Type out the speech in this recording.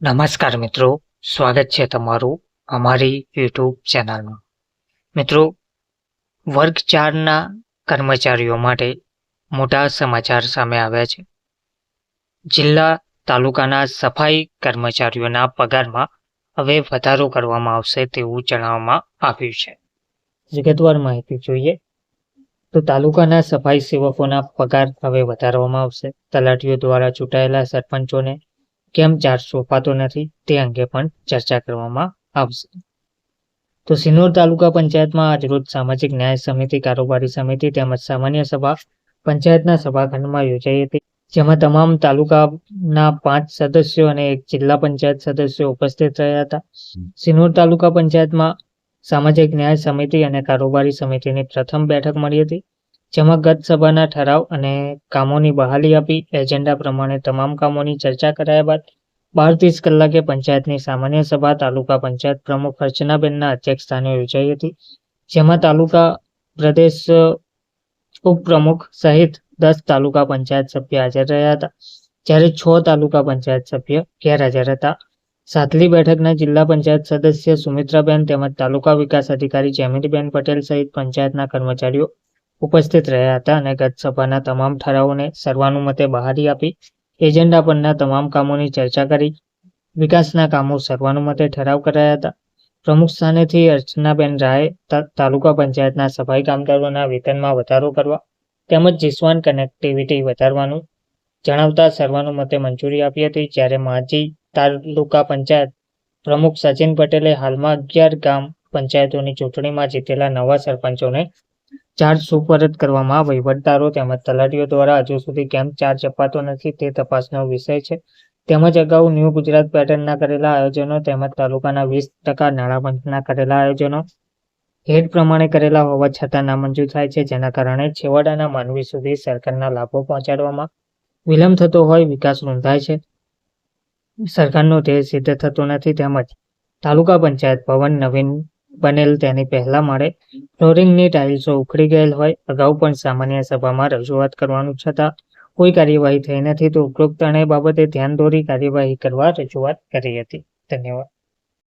નમસ્કાર મિત્રો, સ્વાગત છે તમારું અમારી યુટ્યુબ ચેનલમાં. મિત્રો, વર્ગ 4ના કર્મચારીઓ માટે મોટા સમાચાર સામે આવ્યા છે. જિલ્લા તાલુકાના સફાઈ કર્મચારીઓના પગારમાં હવે વધારો કરવામાં આવશે તેવું જણાવવામાં આવ્યું છે. વિગતવાર માહિતી જોઈએ તો તાલુકાના સફાઈ સેવકોના પગાર હવે વધારવામાં આવશે. તલાટીઓ દ્વારા ચૂંટાયેલા સરપંચોને કેમ ચાર્જ સોંપાતો નથી તે અંગે પણ ચર્ચા કરવામાં આવશે. તો સિનોર તાલુકા પંચાયતમાં આજરોજ સામાજિક ન્યાય સમિતિ, કારોબારી સમિતિ તેમજ સામાન્ય સભા પંચાયતના સભાખંડમાં યોજાઈ હતી, જેમાં તમામ તાલુકાના 5 સદસ્યો અને 1 જિલ્લા પંચાયત સદસ્યો ઉપસ્થિત રહ્યા હતા. સિનોર તાલુકા પંચાયતમાં સામાજિક ન્યાય સમિતિ અને કારોબારી સમિતિની પ્રથમ બેઠક મળી હતી, જેમાં ગત સભાના ઠરાવ અને કામોની બહાલી આપી એજન્ડા પ્રમાણે તમામ કામોની ચર્ચા કરાયા બાદ 12:30 કલાકે પંચાયતની સામાન્ય સભા તાલુકા પંચાયત પ્રમુખ અર્ચનાબેનના અધ્યક્ષસ્થાને યોજાઈ હતી, જેમાં તાલુકા પ્રદેશ ઉપપ્રમુખ સહિત 10 તાલુકા પંચાયત સભ્ય હાજર રહ્યા હતા, જ્યારે 6 તાલુકા પંચાયત સભ્ય ગેરહાજર હતા. સાતલી બેઠકના જિલ્લા પંચાયત સદસ્ય સુમિત્રાબેન તેમજ તાલુકા વિકાસ અધિકારી જેમિનીબેન પટેલ સહિત પંચાયતના કર્મચારીઓ ઉપસ્થિત રહ્યા હતા અને ગત સભાના તમામ ઠરાવોને સર્વાનુમતે બહાલી આપી એજન્ડા પરના તમામ કામોની ચર્ચા કરી વિકાસના કામો સર્વાનુમતે ઠરાવ કરાયા હતા. પ્રમુખ સ્થાનેથી અર્ચનાબેન રાયે તાલુકા પંચાયતના સફાઈ કામદારોના વેતનમાં વધારો કરવા તેમજ જીસ્વાન કનેક્ટિવિટી વધારવાનું જણાવતા સર્વાનુમતે મંજૂરી આપી હતી, જ્યારે માજી તાલુકા પંચાયત પ્રમુખ સચિન પટેલે હાલમાં 11 ગામ પંચાયતોની ચૂંટણીમાં જીતેલા નવા સરપંચોને ચાર્જ સુપરત કરવામાં વહીવટદારો તેમજ તલાટીઓ દ્વારા હજુ સુધી કેમ ચાર્જ અપાતો નથી તે તપાસનો વિષય છે, તેમજ અગાઉ ન્યૂ ગુજરાત પેટર્નના કરેલા આયોજનો તેમજ તાલુકાના 20% નાણાપંચના કરેલા આયોજનો હેડ પ્રમાણે કરેલા હોવા છતાં નામંજૂર થાય છે, જેના કારણે છેવાડાના માનવી સુધી સરકારના લાભો પહોંચાડવામાં વિલંબ થતો હોય, વિકાસ રૂંધાય છે, સરકારનો ધ્યેય સિદ્ધ થતો નથી, તેમજ તાલુકા પંચાયત ભવન નવીન બનેલ તેની પહેલા માળે ફ્લોરિંગની ટાઇલ્સો ઉખડી ગયેલ હોય. અગાઉ પણ સામાન્ય સભામાં રજૂઆત કરવાનું છતાં કોઈ કાર્યવાહી થઈ નથી, તો ઉપરોક્ત ત્રણેય બાબતે ધ્યાન દોરી કાર્યવાહી કરવા રજૂઆત કરી હતી. ધન્યવાદ.